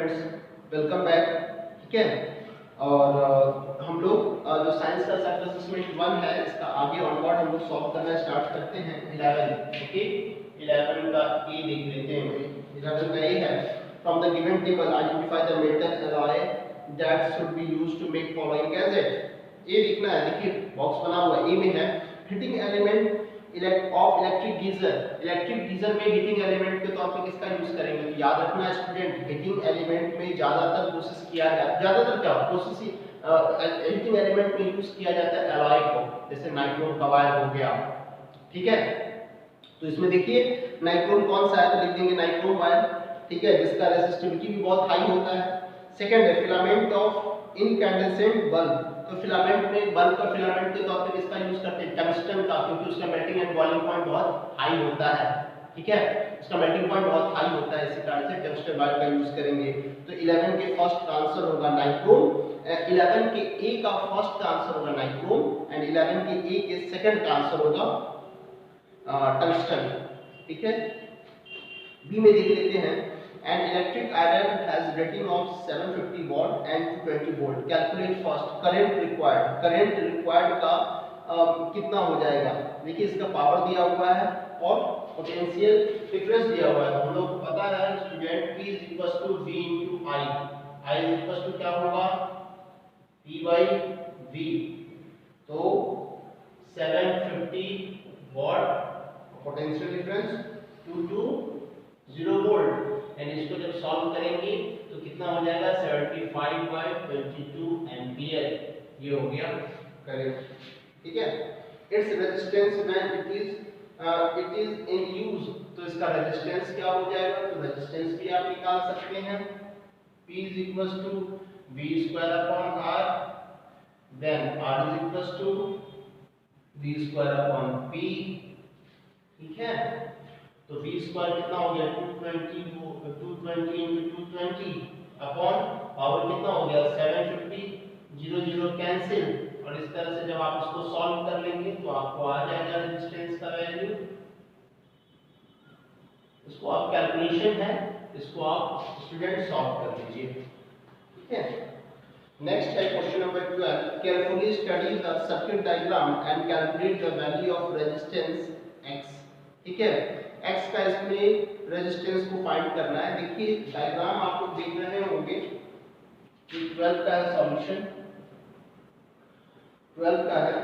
Friends, welcome back. ठीक है, और हम लोग जो साइंस का सेल्फ असेसमेंट 1 है, इसका आगे ऑनवर्ड हम लोग सॉल्व करना स्टार्ट करते हैं। 11 ओके, 11 का ए देख लेते हैं। 11 का ए है, from the given table identify the metal alloy that should be used to make following gadget. A लिखना है, देखिए बॉक्स बना हुआ ए में है heating element of electric geyser. Electric geyser में हीटिंग एलिमेंट के तौर पे किसका यूज करेंगे? तो याद रखना स्टूडेंट, हीटिंग एलिमेंट में ज्यादातर कोशिश किया जाता, ज्यादातर क्या कोशिश हीटिंग एलिमेंट में यूज किया जाता है एलॉय को, जैसे नाइट्रोन का वायर हो गया। ठीक है, तो इसमें देखिए नाइट्रोन कौन सा है, तो लिख देंगे नाइट्रोन वायर। ठीक है, जिसका रेसिस्टिविटी भी बहुत हाई होता है। सेकंड है फिलामेंट ऑफ इनकैंडेसेंट बल्ब। तो फिलामेंट में बल्ब का फिलामेंट के तौर पे किसका यूज करते हैं? टंगस्टन का, क्योंकि उसका मेल्टिंग एंड बॉइलिंग पॉइंट बहुत हाई होता है। ठीक है, उसका मेल्टिंग पॉइंट बहुत हाई होता है, इसी कारण से टंगस्टन वायर का यूज करेंगे। तो 11 के फर्स्ट आंसर होगा नाइट्रोन, 11 के ए का फर्स्ट आंसर होगा नाइट्रोन एंड 11 के ए के सेकंड का आंसर होगा टंगस्टन। ठीक है, बी में देख लेते हैं। An electric iron has rating of 750 watt and 220 volt. Calculate first current required. Current required का कितना हो जाएगा? देखिए इसका पावर दिया हुआ है और पोटेंशियल डिफरेंस दिया हुआ है। हम लोग को पता है student P is equals to V into I. I is equals to क्या होगा? P by V. तो 750 watt potential difference 2 to 0 volt and इसको जब सॉल्व करेंगे तो कितना हो जाएगा? 75 बाय 22 एम्पियर। ये हो गया करेक्ट। ठीक है, its resistance when it is in use. तो इसका रेजिस्टेंस क्या हो जाएगा? तो रेजिस्टेंस भी आप निकाल सकते हैं। P is equals to V square upon R, then R is equals to V square upon P। ठीक है, तो V स्क्वायर कितना हो गया? 220 into 220 अपॉन पावर कितना हो गया? 750, 0 0 कैंसिल। और इस तरह से जब आप इसको सॉल्व कर लेंगे तो आपको आ जाएगा रेजिस्टेंस का वैल्यू। इसको आप कैलकुलेशन है, इसको आप स्टूडेंट सॉल्व कर लीजिए। ठीक है, नेक्स्ट है question number 12। Carefully study the circuit diagram and calculate the value of resistance x। ठीक है, x का इसमें रेजिस्टेंस को फाइंड करना है। देखिए डायग्राम आप लोग देख रहे होंगे कि 12 का सॉल्यूशन 12 का है,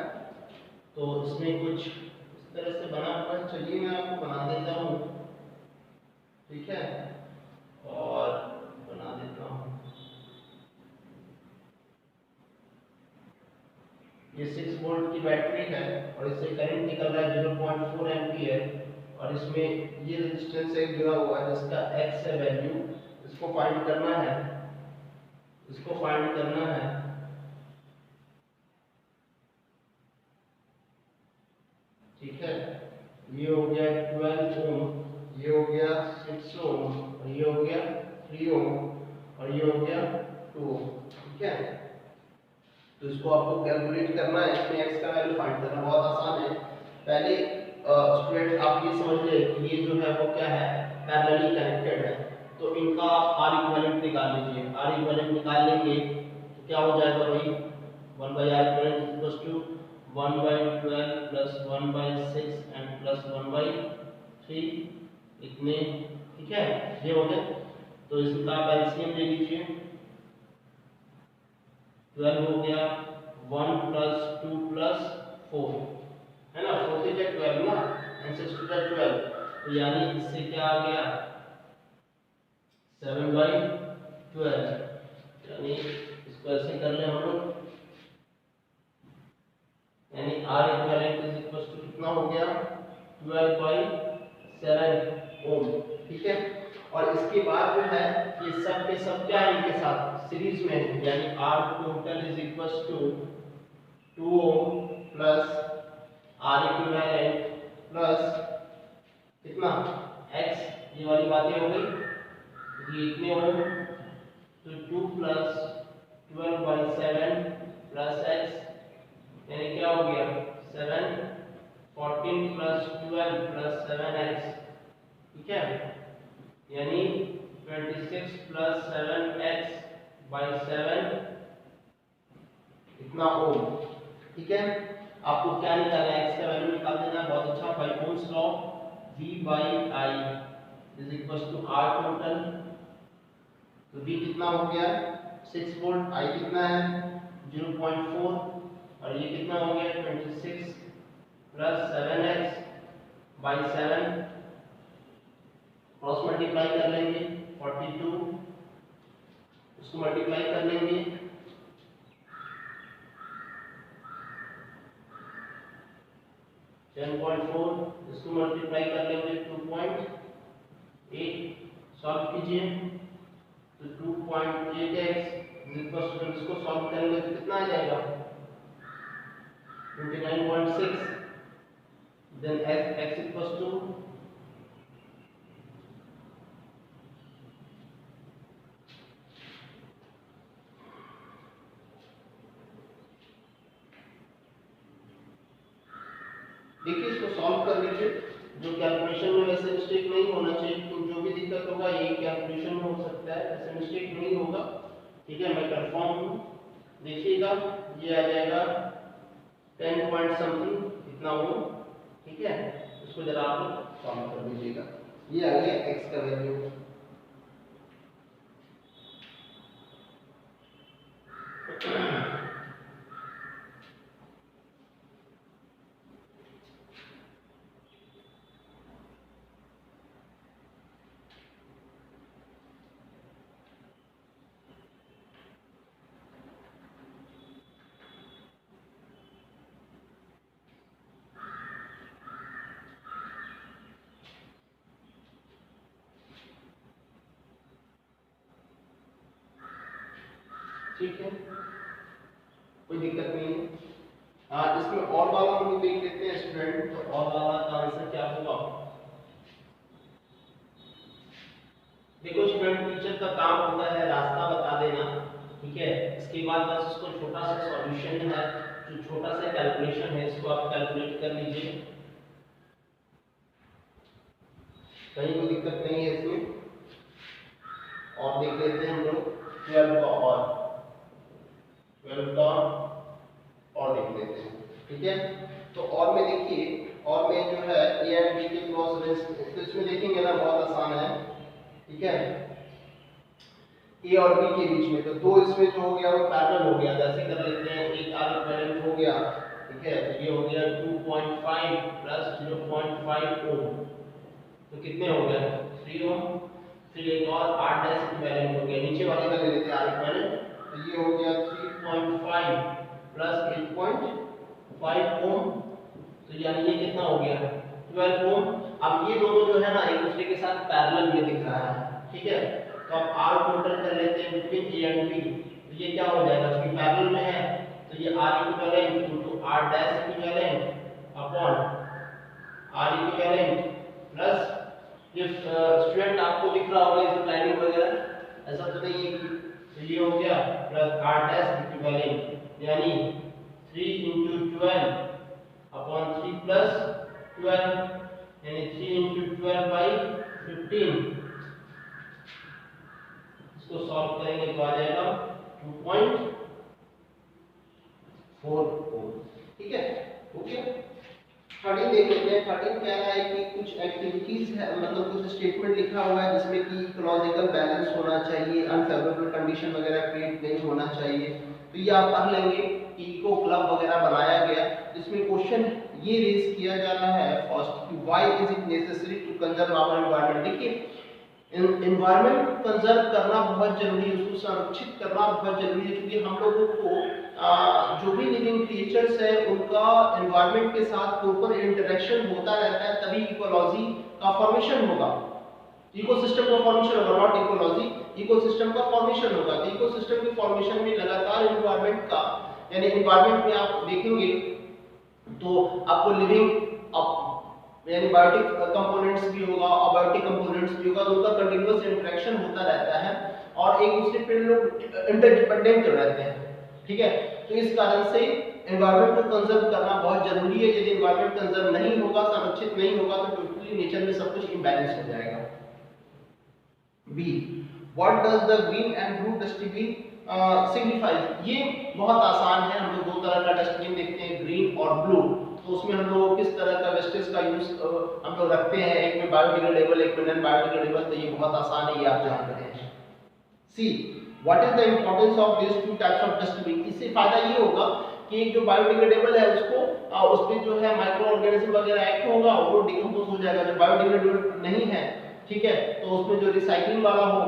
तो इसमें कुछ इस तरह से बना हुआ है। चलिए मैं आपको बना देता हूँ। ठीक है, और बना देता हूँ। ये 6 वोल्ट की बैटरी है और इससे करंट निकल रहा है 0.4 एम्पीयर और इसमें ये रेजिस्टेंस एक जुड़ा हुआ है जिसका x है वैल्यू। इसको फाइंड करना है, इसको फाइंड करना है। ठीक है, ये हो गया 12 ओम, ये हो गया 6 ओम और ये हो गया 3 ओम और ये हो गया 2 ओम। ठीक है, तो इसको आपको कैलकुलेट करना है। इसमें x का वैल्यू फाइंड करना बहुत आसान है। पहले स्टूडेंट आप ये समझ ले कि ये जो है वो क्या है? पैरेलली कनेक्टेड है। तो इनका आप R इक्विवेलेंट निकाल लीजिए। R इक्विवेलेंट निकाल लेंगे तो क्या हो जाएगा भाई? 1/R equivalent equals to 1/12 plus 1/6 and plus 1/3 इतने। ठीक है, ये हो गया। तो इसका आप एलसीएम ले लीजिए। 12 हो गया 1 प्लस 2 प्लस 4 है ना, 4 से 12 ना, and 6 to 12, तो यानी इससे क्या आ गया? 7/12। यानी इसको ऐसे कर ले हम लोग, यानी R equivalent is equal to कितना हो गया? 12/7 ओम। ठीक है, और इसके बाद जो है ये सब के सब क्या है? इनके साथ सीरीज में, यानी R total is equal to 2 ohm plus R equivalent plus कितना? x। ये वाली बातें हो गई, ये इतने ओम, तो 2 प्लस 12/7 प्लस x, यानी क्या हो गया? 7 14 प्लस 12 प्लस 7x। ठीक है, यानी 26 प्लस 7x बाई 7 इतना ओम। ठीक है, आपको क्या निकालना है, x का वैल्यू निकाल देना है। बहुत अच्छा, by ohm's law v by i is equal to r total. तो v कितना हो गया 6 वोल्ट, i कितना है 0.4 और ये कितना हो गया 26 plus 7x by 7 cross multiply कर लेंगे 42, इसको मल्टीप्लाई कर लेंगे 10.4, इसको मल्टीप्लाई कर लेंगे 2.8, सॉल्व कीजिए तो 2.8x इसको सॉल्व करेंगे तो कितना आ जाएगा 29.6, देन x इक्वल्स टू देखिए इसको सॉल्व कर लीजिए। जो कैलकुलेशन में वैसे मिस्टेक नहीं होना चाहिए, तो जो भी दिक्कत होगा ये कैलकुलेशन में हो सकता है, ऐसे मिस्टेक नहीं होगा। ठीक है, मैं कंफर्म हूँ। देखिएगा ये आ जाएगा 10 पॉइंट समथिंग इतना हो। ठीक है, इसको जरा आप सॉल्व कर दीजिएगा। ये आ गया x का वैल्यू। ठीक है, कोई दिक्कत नहीं है। इसमें और वाला हम लोग देख लेते हैं स्टूडेंट। तो और वाला का आंसर क्या होगा? देखो स्टूडेंट, टीचर का काम होता है रास्ता बता देना। ठीक है, इसके बाद बस इसको छोटा सा सॉल्यूशन है, जो छोटा सा कैलकुलेशन है इसको आप कैलकुलेट कर लीजिए, कहीं कोई दिक्कत नहीं है इसमें। और देख लेते हैं हम लोग 12 का और देख लेते हैं। ठीक है, तो और में देखिए, और में जो है ए एंड बी के क्रॉस रेस, तो इसमें देखेंगे ना बहुत आसान है। ठीक है, ए और बी के बीच में तो दो इसमें जो हो गया वो पैरेलल हो गया। जैसे कर लेते हैं, एक आर इक्विवेलेंट हो गया। ठीक है, तो ये हो गया 2.5 प्लस 0.5 ओम, तो कितने हो गए 3 ओम। फिर एक और 8 डैश इक्विवेलेंट हो गया, नीचे वाले का ले लेते हैं आर इक्विवेलेंट, तो ये हो गया 3.5 प्लस 8.5 ओम, तो यानी ये कितना हो गया 12 ओम। अब ये दोनों जो है ना एक दूसरे के साथ पैरेलल में दिख रहा है। ठीक है, तो अब आर टोटल कर लेते हैं बिटवीन ए एंड बी, तो ये क्या हो जाएगा, क्योंकि पैरेलल में है तो ये R equivalent into R dash equivalent upon R equivalent plus ये स्टूडेंट आपको दिख रहा होगा इसमें लाइनिंग वगैरह, ऐसा तो नहीं है कि, तो ये हो गया प्लस आर डैश इक्विवेलेंट यानी 3 into 12 अपॉन 3 प्लस 12 यानी 3 into 12 by 15। इसको सॉल्व करेंगे तो आ जाएगा 2.4 ओम। ठीक है, हो गया। 13 देख लेते हैं। 13 कह रहा है कि कुछ एक्टिविटीज है, मतलब कुछ स्टेटमेंट लिखा हुआ है जिसमें कि इकोलॉजिकल बैलेंस होना चाहिए, अनफेवरेबल कंडीशन वगैरह क्रिएट नहीं होना चाहिए। तो ये आप पढ़ लेंगे कि इको क्लब वगैरह बनाया गया, जिसमें क्वेश्चन ये रेज किया जा रहा है फर्स्ट कि why is it necessary to conserve our environment. देखिए एनवायरनमेंट कंजर्व करना बहुत जरूरी है, उसको संरक्षित करना बहुत जरूरी है, क्योंकि हम लोगों को जो भी लिविंग क्रिएचर्स है उनका एनवायरनमेंट के साथ प्रॉपर इंटरेक्शन होता रहता है, तभी इकोलॉजी का फॉर्मेशन होगा। इकोसिस्टम का फॉर्मेशन होगा, नॉट इकोलॉजी, इकोसिस्टम का फॉर्मेशन होगा। तो इकोसिस्टम के फॉर्मेशन में लगातार एनवायरनमेंट का, यानी एनवायरनमेंट में आप देखेंगे तो आपको लिविंग यानी बायोटिक कंपोनेंट्स भी होगा, अबायोटिक कंपोनेंट्स भी होगा, तो उनका कंटीन्यूअस इंटरेक्शन होता रहता है और एक दूसरे पे लोग इंटरडिपेंडेंट रहते हैं। ठीक है, तो इस कारण से एनवायरनमेंट को कंजर्व करना बहुत जरूरी है। यदि एनवायरनमेंट कंजर्व नहीं होगा, संरक्षित नहीं होगा, तो टोटली नेचर में सब कुछ इम्बैलेंस हो जाएगा। Be what does the green and blue dustbin signifies. ये बहुत आसान है, हम लोग दो तरह का डस्टबिन देखते हैं, ग्रीन और ब्लू। तो उसमें हम लोग किस तरह का वेस्टेज का यूज हम लोग रखते हैं, एक में बायोडिग्रेडेबल एक में नॉन बायोडिग्रेडेबल, तो ये बहुत आसान है, ये आप जान रहे हैं। See what is the importance of this two types of dustbin. इससे फायदा ये होगा कि एक जो बायोडिग्रेडेबल है उसको उस पे जो है माइक्रो ऑर्गेनिज्म वगैरह एक्ट होगा, वो डिकम्पोज हो जाएगा। जो बायोडिग्रेडेबल नहीं है, ठीक है, तो उसमें जो रिसाइकलिंग वाला हो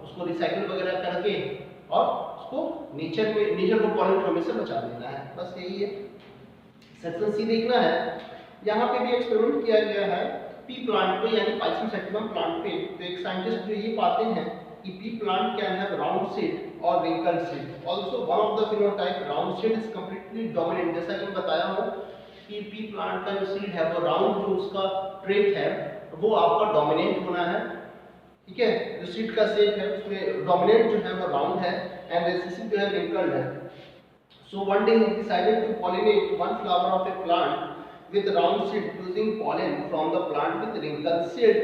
उसको रिसाइकिल वगैरह करके और उसको नेचर को पॉल्यूट होने से बचा देना है, बस यही है। सेक्शन सी देखना है, यहाँ पे भी एक्सपेरिमेंट किया गया है पी प्लांट पे, यानी पाइसियम सैटिवम प्लांट पे। तो एक साइंटिस्ट जो ये पाते हैं कि pea plant can have round seed और wrinkled seed, also one of the phenotype round seed is completely dominant. जैसा कि मैं बताया हूं कि पी प्लांट का जो सीड है वो राउंड, जो उसका ट्रेट है वो आपका डोमिनेंट होना है, ठीक है। जो सीड का शेप है उसमें डोमिनेंट जो है वो राउंड है एंड रिसेसिव जो है रिंकल्ड है। So one day he decided to pollinate one flower of a plant with round seed using pollen from the plant with wrinkled seed.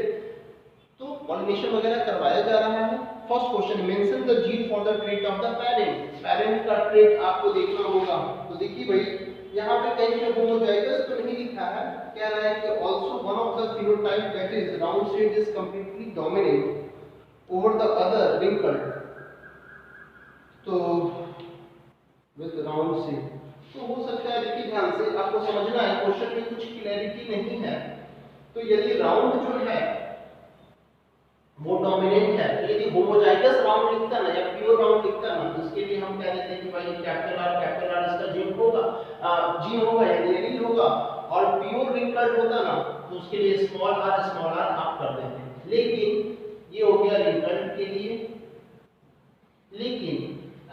तो pollination वगैरह करवाया जा रहा है। First question, mention the gene for the trait of the parent. Parent का trait आपको देखना होगा। तो देखिए भाई, यहाँ पे कहीं पे होमोजाइगस तो नहीं लिखा है, कह रहा है कि also one of the phenotype that is round seed is completely dominant over the other wrinkled. तो विद राउंड सीड, तो हो सकता है, देखिए ध्यान से आपको समझना है, क्वेश्चन में कुछ क्लैरिटी नहीं है। तो यदि राउंड जो है वो डोमिनेंट है, तो यदि होमोजाइगस राउंड लिखता ना या प्योर राउंड लिखता ना, तो इसके लिए हम कह देते हैं कि भाई कैपिटल आर इसका जीन होगा या नहीं होगा, और प्योर रिंकल्ड होता ना तो उसके लिए स्मॉल आर आप कर देते हैं। लेकिन ये हो गया रिंकल्ड के लिए, लेकिन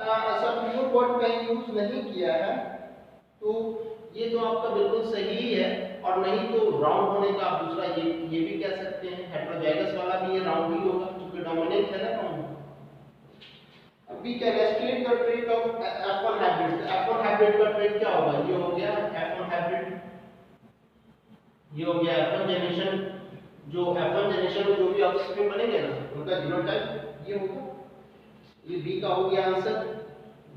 ऐसा प्योर वर्ड का यूज नहीं किया है, तो ये तो आपका बिल्कुल सही ही है। और नहीं तो राउंड होने का आप दूसरा ये भी कह सकते हैं, हेटेरोजाइगस वाला भी ये राउंड ही होगा क्योंकि डोमिनेंट है ना round. We can estimate the trait of F1 hybrid. F1 hybrid का ट्रेट क्या होगा, ये हो गया F1 हाइब्रिड, ये हो गया F1 जनरेशन। जो F1 जनरेशन में जो भी ऑफस्प्रिंग बनेंगे ना उनका जीनोटाइप ये होगा। ये बी का हो गया आंसर,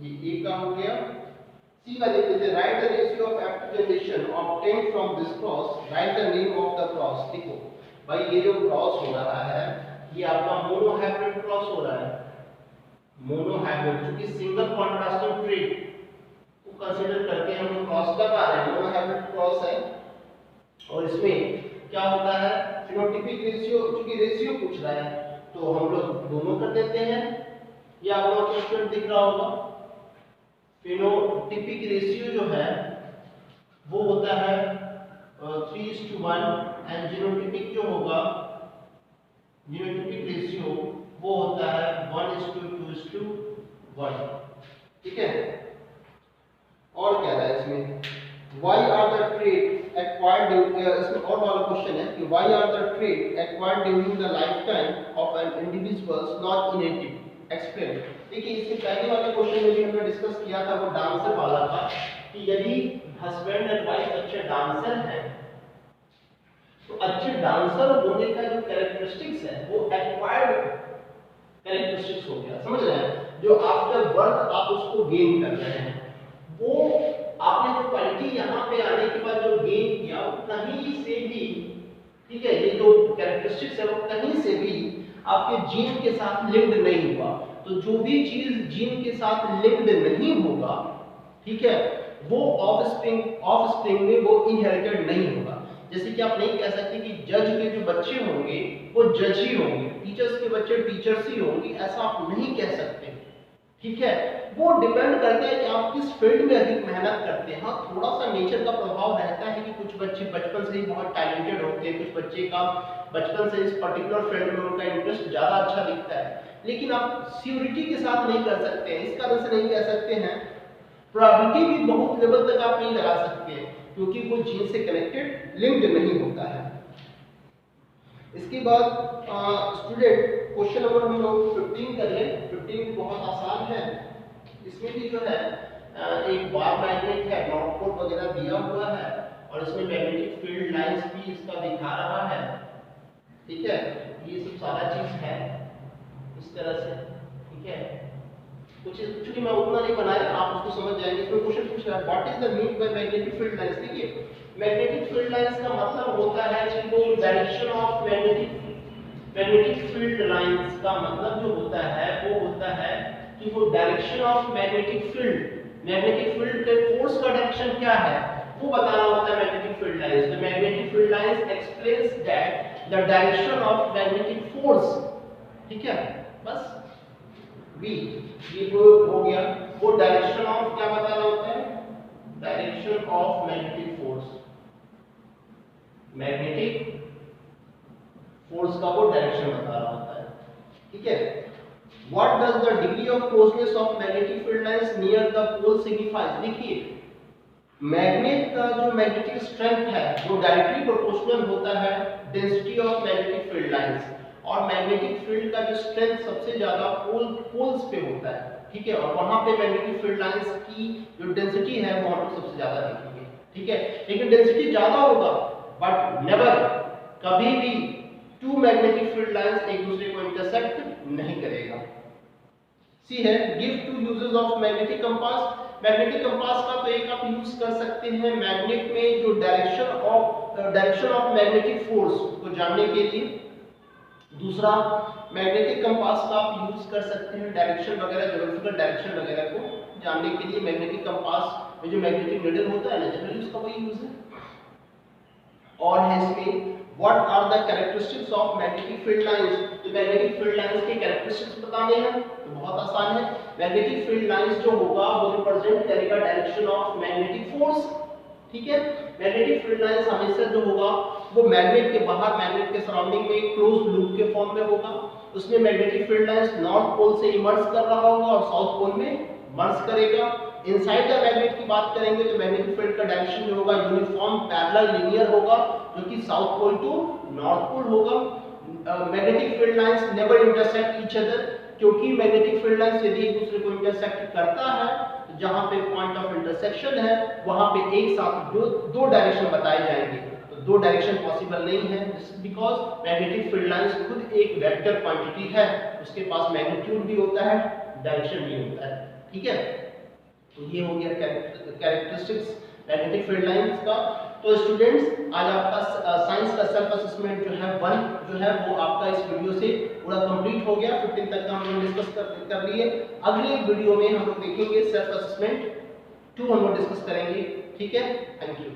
ये ए का हो गया। सी का देख लेते हैं, right the ratio of F2 generation obtained from this cross, right the name of the cross. देखो भाई, ये जो क्रॉस हो रहा है ये आपका मोनो हाइब्रिड क्रॉस हो रहा है। मोनो हाइब्रिड क्योंकि सिंगल कॉन्ट्रास्टिंग ट्रेट को कंसीडर करके हम लोग क्रॉस कर रहे हैं, मोनो हाइब्रिड क्रॉस है। और इसमें क्या होता है, फिनोटाइपिक रेशियो, क्योंकि रेशियो पूछ रहा है तो हम लोग दोनों कर देते हैं। ये आप लोगों को स्टूडेंट दिख रहा होगा, फिनोटाइपिक रेशियो जो है वो होता है 3:1 एंड जीनोटाइपिक जो होगा, जीनोटाइपिक रेशियो वो होता है 1:2:1, ठीक है। और क्या है इसमें, why are the trait acquired इसमें और वाला क्वेश्चन है कि why are the trait acquired during the lifetime of an individual not innate, explain. देखिए इससे पहले वाले क्वेश्चन में भी हमने डिस्कस किया था, वो डांसर वाला था कि यदि हस्बैंड एंड वाइफ अच्छे डांसर हैं तो अच्छे डांसर होने का जो कैरेक्टरिस्टिक्स है वो एक्वायर्ड कैरेक्टरिस्टिक्स हो गया, समझ रहे हैं। जो आफ्टर बर्थ आप उसको गेन कर रहे हैं, वो आपने जो क्वालिटी यहाँ पे आने के बाद जो गेन किया वो कहीं से भी, ठीक है, ये जो कैरेक्टरिस्टिक्स है वो कहीं से भी आपके जीन के साथ लिंक्ड नहीं हुआ। तो जो भी चीज जीन के साथ लिंक्ड नहीं होगा, ठीक है, वो ऑफस्प्रिंग में वो इनहेरिटेड नहीं होगा। जैसे कि आप नहीं कह सकते कि जज के जो बच्चे होंगे वो जज ही होंगे, टीचर्स के बच्चे टीचर्स ही होंगे, ऐसा आप नहीं कह सकते, ठीक है। वो डिपेंड करता है कि आप किस फील्ड में अधिक मेहनत करते हैं। हाँ, थोड़ा सा नेचर का प्रभाव रहता है कि कुछ बच्चे बचपन से ही बहुत टैलेंटेड होते हैं, कुछ बच्चे का बचपन से इस पर्टिकुलर फील्ड में उनका इंटरेस्ट ज़्यादा अच्छा दिखता है, लेकिन आप श्योरिटी के साथ नहीं कर सकते हैं। इस कारण से नहीं कह सकते हैं, प्रोबेबिलिटी भी बहुत लेवल तक आप नहीं लगा सकते हैं क्योंकि वो जीन से कनेक्टेड लिंक्ड नहीं होता है। इसके बाद स्टूडेंट क्वेश्चन नंबर हम लोग 15 कर लें। 15 बहुत आसान है, इसमें भी जो है एक बार मैग्नेट है, नॉर्थ पोल वगैरह दिया हुआ है और इसमें मैग्नेटिक फील्ड लाइंस भी इसका दिखा रहा है, ठीक है, ये सब सारा चीज है। इस तरह से, ठीक है। कुछ एक्चुअली मैं उतना नहीं बनाया, आप उसको समझ जाएंगे। इसमें क्वेश्चन पूछ रहा है what is the mean by magnetic field lines. देखिए मैग्नेटिक फील्ड लाइंस का मतलब होता है कि वो direction of magnetic field lines का मतलब जो होता है वो होता है कि वो डायरेक्शन ऑफ मैग्नेटिक फील्ड के फोर्स का डायरेक्शन क्या है वो बताना होता है मैग्नेटिक फील्ड लाइंस। तो magnetic field lines explains that the direction of magnetic force, ठीक है। बस V ये हो गया, वो डायरेक्शन ऑफ क्या बताना होता है, डायरेक्शन ऑफ मैग्नेटिक फोर्स का वो डायरेक्शन बता रहा होता है, ठीक है। What does the degree of closeness of magnetic field lines near the pole signifies। देखिए मैग्नेट का जो मैग्नेटिक स्ट्रेंथ है वो डायरेक्टली प्रोपोर्शनल होता है density of magnetic field lines, और मैग्नेटिक फील्ड का जो स्ट्रेंथ सबसे ज्यादा पोल्स पे होता है, ठीक है। और वहां पे मैग्नेटिक फील्ड लाइंस की जो डेंसिटी है वो हम सबसे ज्यादा देखेंगे, ठीक है। लेकिन डेंसिटी ज्यादा होगा बट नेवर, कभी भी टू मैग्नेटिक फील्ड लाइंस एक दूसरे को इंटरसेक्ट नहीं करेगा। सी है give two uses of magnetic compass. Magnetic compass का तो एक आप यूज कर सकते हैं मैग्नेट में जो डायरेक्शन ऑफ मैग्नेटिक फोर्स को जानने के लिए। दूसरा मैग्नेटिक कंपास का आप यूज कर सकते हैं डायरेक्शन वगैरह, ज्योग्राफिकल डायरेक्शन वगैरह को जानने के लिए। मैग्नेटिक कंपास में जो मैग्नेटिक नीडल होता है ना, जनरली उसका वही यूज है। और है इसमें what are the characteristics of magnetic field lines. तो मैग्नेटिक फील्ड लाइंस के कैरेक्टरिस्टिक्स बताने हैं तो बहुत आसान है। मैग्नेटिक फील्ड लाइंस जो होगा वो रिप्रेजेंट करेगा डायरेक्शन ऑफ मैग्नेटिक फोर्स, ठीक है। मैग्नेटिक फील्ड लाइंस हमेशा जो होगा वो मैग्नेट के बाहर, मैग्नेट के सराउंडिंग में एक क्लोज लूप के फॉर्म में होगा। उसमें magnetic field lines north pole से इमर्ज कर रहा होगा और साउथ पोल में मर्ज करेगा। इनसाइड द मैग्नेट की बात करेंगे तो मैग्नेटिक फील्ड का डायरेक्शन जो होगा यूनिफॉर्म पैरेलल लीनियर होगा, जो कि south pole to north pole होगा। Magnetic field lines never intersect each other, क्योंकि मैग्नेटिक फील्ड लाइंस यदि एक दूसरे को इंटरसेक्ट करता है तो जहां पे पॉइंट ऑफ इंटरसेक्शन है वहां पे एक साथ दो डायरेक्शन बताए जाएंगे, तो दो डायरेक्शन पॉसिबल नहीं है। This is because magnetic field lines खुद एक वेक्टर क्वांटिटी है, उसके पास मैग्नीट्यूड भी होता है, डायरेक्शन भी होता है, ठीक है। तो ये हो गया कैरेक्टरिस्टिक्स मैग्नेटिक फील्ड लाइंस का। तो स्टूडेंट्स आज आपका साइंस का सेल्फ असेसमेंट जो है 1 जो है वो आपका इस वीडियो से पूरा कंप्लीट हो गया। 15 तक का हम लोग डिस्कस कर लिए। अगले वीडियो में हम लोग देखेंगे सेल्फ असेसमेंट 2 हम लोग डिस्कस करेंगे, ठीक है। Thank you.